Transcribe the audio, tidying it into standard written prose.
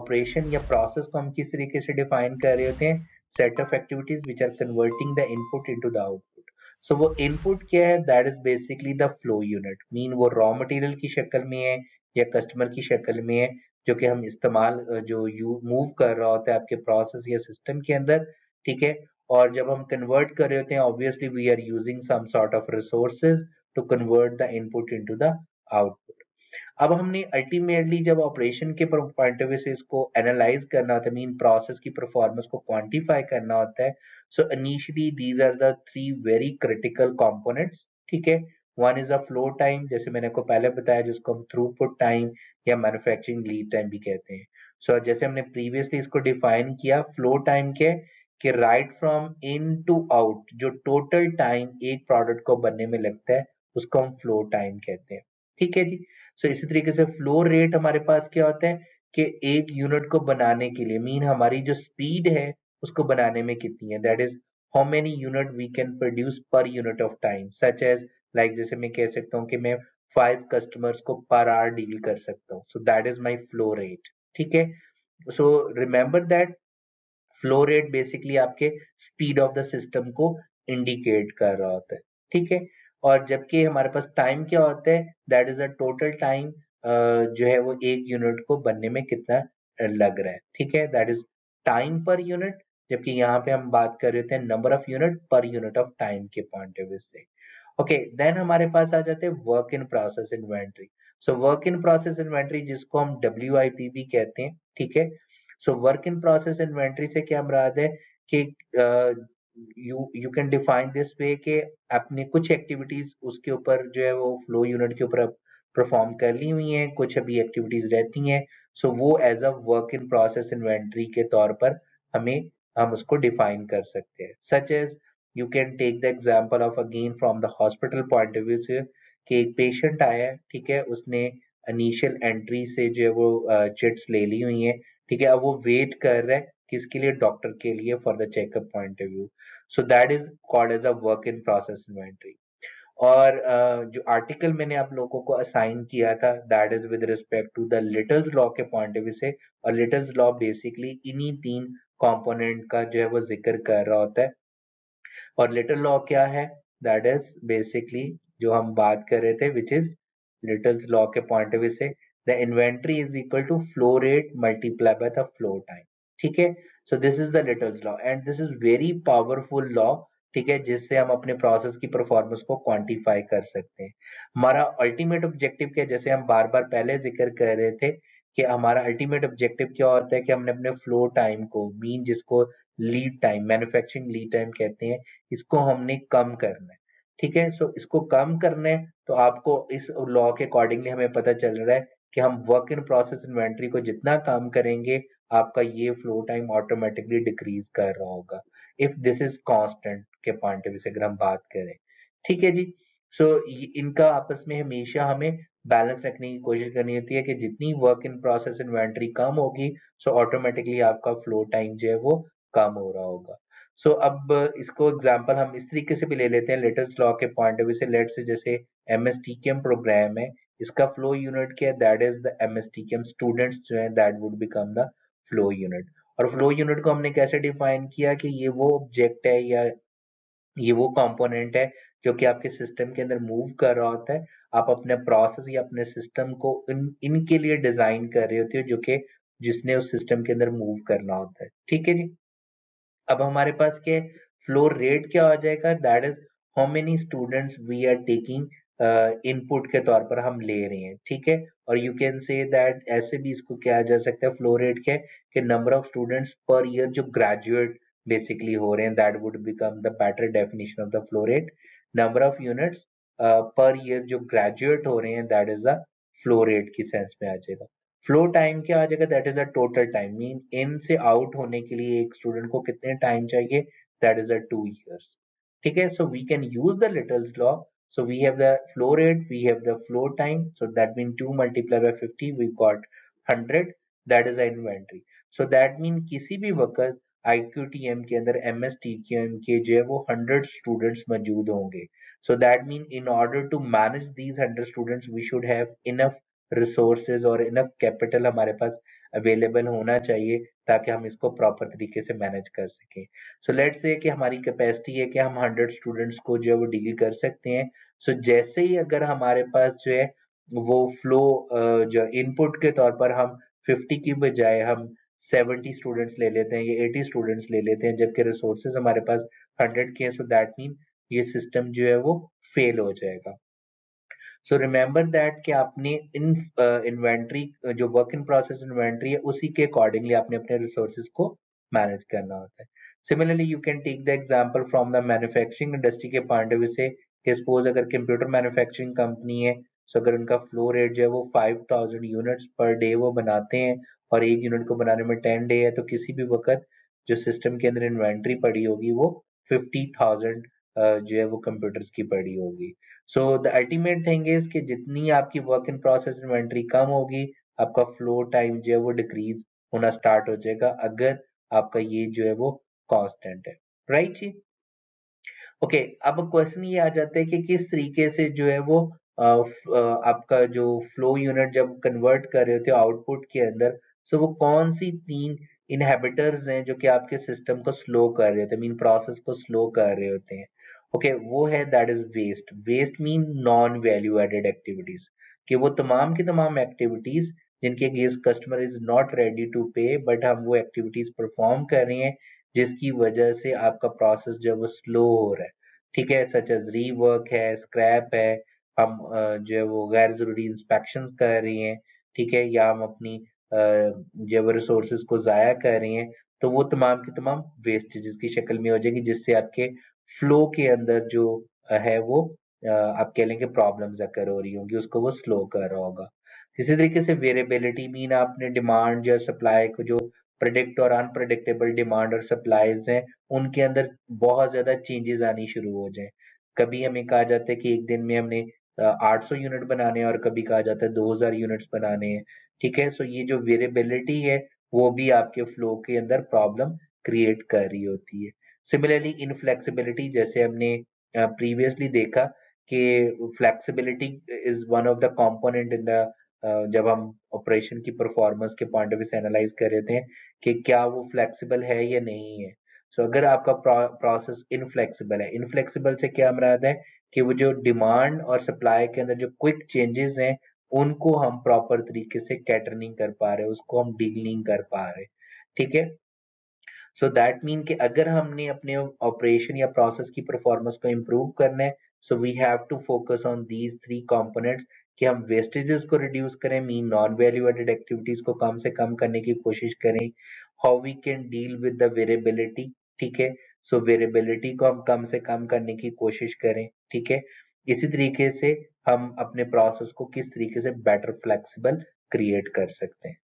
Operation या process को हम किस तरीके से डिफाइन कर रहे होते हैं, set of activities which are converting the input into the output. So वो इनपुट क्या है, that is basically the flow unit, mean वो रॉ मटेरियल की शक्ल में है या कस्टमर की शक्ल में है, जो कि हम इस्तेमाल जो यू मूव कर रहा होता है आपके प्रोसेस या सिस्टम के अंदर, ठीक है। और जब हम कन्वर्ट कर रहे होते हैं, obviously we are using some sort of resources to convert the input into the output. अब हमने अल्टीमेटली जब ऑपरेशन के पॉइंट ऑफ व्यू से इसको एनालाइज करना होता है, मीन प्रोसेस की परफॉर्मेंस को क्वांटिफाई करना होता है, so initially these are the three very critical components, ठीक है। One is a flow time, जैसे मैंने को पहले बताया, जिसको हम थ्रूपुट टाइम या मैन्युफैक्चरिंग लीड टाइम भी कहते हैं। सो जैसे हमने प्रीवियसली इसको डिफाइन किया, फ्लो टाइम के कि right from in to out, जो टोटल टाइम एक प्रोडक्ट को बनने में लगता है, उसको हम फ्लो टाइम कहते हैं, ठीक है जी। सो इसी तरीके से फ्लो रेट हमारे पास क्या होता है कि एक यूनिट को बनाने के लिए, मीन हमारी जो स्पीड है उसको बनाने में कितनी है, that is how many unit we can produce per unit of time, such as like जैसे मैं कह सकता हूँ कि मैं 5 कस्टमर्स को पर आवर डील कर सकता हूँ, सो that is my flow rate, ठीक है। So remember that flow rate basically आपके स्पीड ऑफ द सिस्टम को इंडिकेट कर रहा होता है, ठीक है। और जबकि हमारे पास टाइम क्या होता है, that is a total time जो है वो एक यूनिट को बनने में कितना लग रहा है, ठीक है, that is time per unit. जबकि यहाँ पे हम बात कर रहे थे नंबर ऑफ यूनिट पर यूनिट ऑफ टाइम के पॉइंट ऑफ व्यू से। ओके, देन हमारे पास आ जाते हैं work in process inventory. So work in process inventory जिसको हम WIP भी कहते हैं, ठीक है। So work in process inventory से क्या मुराद है कि you can define this way कि आपने कुछ एक्टिविटीज उसके ऊपर जो है वो फ्लो यूनिट के ऊपर परफॉर्म कर ली हुई हैं, कुछ अभी एक्टिविटीज रहती हैं, सो वो as a work in process inventory के तौर पर हम उसको डिफाइन कर सकते हैं। Such as you can take the example of again from the hospital point of view से कि एक पेशेंट आया है, ठीक है, उसने इनिशियल एंट्री से जो है वो चिट्स ले ली हुई हैं, ठीक है। अब वो वेट कर रहा है किसके लिए, डॉक्टर के लिए, for the checkup point of view. So that is called as a work in process inventory. और जो आर्टिकल मैंने आप लोगों को असाइन किया था, that is with respect to the Little's law के पॉइंट ऑफ व्यू से। और लिटल्स लॉ बेसिकली इन्हीं 3 कंपोनेंट का जो है वो जिक्र कर रहा होता है। और लिटल लॉ क्या है, दैट इज बेसिकली जो हम बात कर रहे थे, विच इज लिटल्स लॉ के पॉइंट ऑफ व्यू से the inventory is equal to flow rate multiply by the flow time, ठीक है। So this is the Little's law and this is very powerful law, ठीक है, जिससे हम अपने process की परफॉर्मेंस को क्वांटिफाई कर सकते हैं। हमारा अल्टीमेट ऑब्जेक्टिव क्या है, जैसे हम बार बार पहले जिक्र कर रहे थे कि हमारा अल्टीमेट ऑब्जेक्टिव क्या होता है कि हमने अपने फ्लो टाइम को, मीन जिसको lead time, manufacturing lead time कहते हैं, इसको हमने कम करना है, ठीक है। सो इसको कम करना है तो आपको इस लॉ के अकॉर्डिंगली हमें पता चल रहा है कि हम वर्क इन प्रोसेस इन्वेंट्री को जितना कम करेंगे, आपका ये फ्लो टाइम ऑटोमेटिकली डिक्रीज कर रहा होगा, इफ दिस इज कांस्टेंट के पॉइंट ऑफ व्यू से अगर हम बात करें, ठीक है जी। सो इनका आपस में हमेशा हमें बैलेंस रखने की कोशिश करनी होती है कि जितनी वर्क इन प्रोसेस इन्वेंट्री कम होगी, सो ऑटोमेटिकली आपका फ्लो टाइम जो है वो कम हो रहा होगा। सो अब इसको एग्जांपल हम इस तरीके से भी ले लेते हैं लिटल्स लॉ के पॉइंट ऑफ व्यू से। लेट्स से जैसे MSTKM प्रोग्राम है, इसका फ्लो यूनिट क्या है, that is the MSTKM students जो है that would become the flow unit. और फ्लो यूनिट को हमने कैसे डिफाइन किया कि ये वो ऑब्जेक्ट है या ये वो कंपोनेंट है जो कि आपके सिस्टम के अंदर मूव कर रहा होता है। आप अपने प्रोसेस या अपने सिस्टम को इनके लिए डिजाइन कर रहे होते हो, जो कि जिसने उस सिस्टम के अंदर मूव करना होता है, ठीक है जी। अब हमारे पास के फ्लो रेट क्या हो जाएगा, that is how many students we are taking input के तौर पर हम ले रहे हैं, ठीक है। और यू कैन से दैट ऐसे भी इसको किया जा सकता है फ्लो रेट के कि number of students per year जो ग्रेजुएट बेसिकली हो रहे हैं, that would become the better definition of the flow rate. Number of units per year जो ग्रेजुएट हो रहे हैं, that is the flow rate की सेंस में आ जाएगा। फ्लो टाइम क्या आ जाएगा, that is a total time, mean in से आउट होने के लिए एक स्टूडेंट को कितने टाइम चाहिए, दैट इज अ 2 years, ठीक है। So we can use the Little's law. So we have the flow rate, we have the flow time, so that mean 2 multiplied by 50 we got 100, that is a inventory. So that mean किसी भी वक्त IQTM के अंदर MSTQM के जो है वो 100 students मौजूद होंगे। So that mean in order to manage these 100 students we should have enough resources और इनफ कैपिटल हमारे पास अवेलेबल होना चाहिए ताकि हम इसको प्रॉपर तरीके से मैनेज कर सकें। सो लेट्स से कि हमारी कैपेसिटी है कि हम 100 स्टूडेंट्स को जो है वो डील कर सकते हैं। सो जैसे ही अगर हमारे पास जो है वो फ्लो जो इनपुट के तौर पर हम 50 की बजाय हम 70 स्टूडेंट्स ले लेते हैं या 80 स्टूडेंट्स ले लेते हैं, जबकि रिसोर्सेज हमारे पास 100 के हैं, सो दैट मीन ये सिस्टम जो है वो फेल हो जाएगा। सो रिमेंबर दैट कि आपने इन इन्वेंट्री जो वर्क इन प्रोसेस इन्वेंट्री है उसी के अकॉर्डिंगली आपने अपने रिसोर्सेज को मैनेज करना होता है। Similarly you can take the example from the manufacturing industry के पॉइंट ऑफ व्यू से कि सपोज अगर कंप्यूटर मैन्युफैक्चरिंग कंपनी है, सो अगर उनका फ्लो रेट जो है वो 5000 यूनिट्स पर डे वो बनाते हैं और एक यूनिट को बनाने में 10 डे है, तो किसी भी वक्त जो सिस्टम के अंदर इन्वेंट्री पड़ी होगी वो 50,000 जो है वो कंप्यूटर्स की पड़ी होगी। So the ultimate thing is कि जितनी आपकी वर्क इन प्रोसेस इन्वेंट्री कम होगी, आपका फ्लो टाइम जो है वो डिक्रीज होना स्टार्ट हो जाएगा अगर आपका ये जो है वो कांस्टेंट है। राइट जी। ओके, अब क्वेश्चन ये आ जाता है कि किस तरीके से जो है वो आपका जो फ्लो यूनिट जब कन्वर्ट कर रहे होते हो आउटपुट के अंदर, सो वो कौन सी 3 इनहेबिटर्स हैं जो कि आपके सिस्टम को स्लो कर रहे होते हैं, मीन प्रोसेस को स्लो कर रहे होते हैं। ओके, वो है that is waste. Waste mean non value added activities, कि वो तमाम की तमाम एक्टिविटीज जिनके against customer is not ready to pay, but हम वो एक्टिविटीज परफॉर्म कर रहे हैं जिसकी वजह से आपका प्रोसेस जो है वो स्लो हो रहा है। ठीक है, सच एज रीवर्क है, स्क्रैप है, हम जो है वो गैर जरूरी इंस्पेक्शंस कर रही हैं, ठीक है, या हम अपनी जो है वो रिसोर्सेज को जाया कर रही हैं, तो वो तमाम की तमाम वेस्टेजेस की शक्ल में हो जाएगी, जिससे आपके फ्लो के अंदर जो है वो आप कह लेंगे प्रॉब्लम्स अकर हो रही होंगी, उसको वो स्लो कर रहा होगा। इसी तरीके से वेरिएबिलिटी मीन आपने डिमांड जो सप्लाई को जो प्रेडिक्ट और अनप्रेडिक्टेबल डिमांड और सप्लाईज हैं उनके अंदर बहुत ज्यादा चेंजेस आनी शुरू हो जाए। कभी हमें कहा जाता है कि एक दिन में हमने 800 यूनिट बनाने हैं और कभी कहा जाता है 2000 यूनिट्स बनाने हैं। ठीक है, सो ये जो वेरिएबिलिटी है वो भी आपके फ्लो के अंदर प्रॉब्लम क्रिएट कर रही होती है। सिमिलरली इनफ्लेक्सिबिलिटी, जैसे हमने प्रीवियसली देखा कि flexibility is one of the component in the जब हम ऑपरेशन की परफॉर्मेंस के पॉइंट ऑफ व्यू से एनालाइज कर रहे थे कि क्या वो फ्लेक्सिबल है या नहीं है। सो अगर आपका प्रोसेस इनफ्लेक्सिबल है, इनफ्लेक्सिबल से क्या मुराद है कि वो जो डिमांड और सप्लाई के अंदर जो क्विक चेंजेस हैं उनको हम प्रॉपर तरीके से कैटर नहीं कर पा रहे, उसको हम डील नहीं कर पा रहे। ठीक है, सो दैट मीन कि अगर हमने अपने ऑपरेशन या प्रोसेस की परफॉर्मेंस को इम्प्रूव करना है, so we have to focus on these 3 components कि हम वेस्टेजेस को रिड्यूस करें, mean non value added activities को कम से कम करने की कोशिश करें। How we can deal with the variability, ठीक है, सो वेरिएबिलिटी को हम कम से कम करने की कोशिश करें। ठीक है, इसी तरीके से हम अपने प्रोसेस को किस तरीके से बेटर फ्लेक्सिबल क्रिएट कर सकते हैं।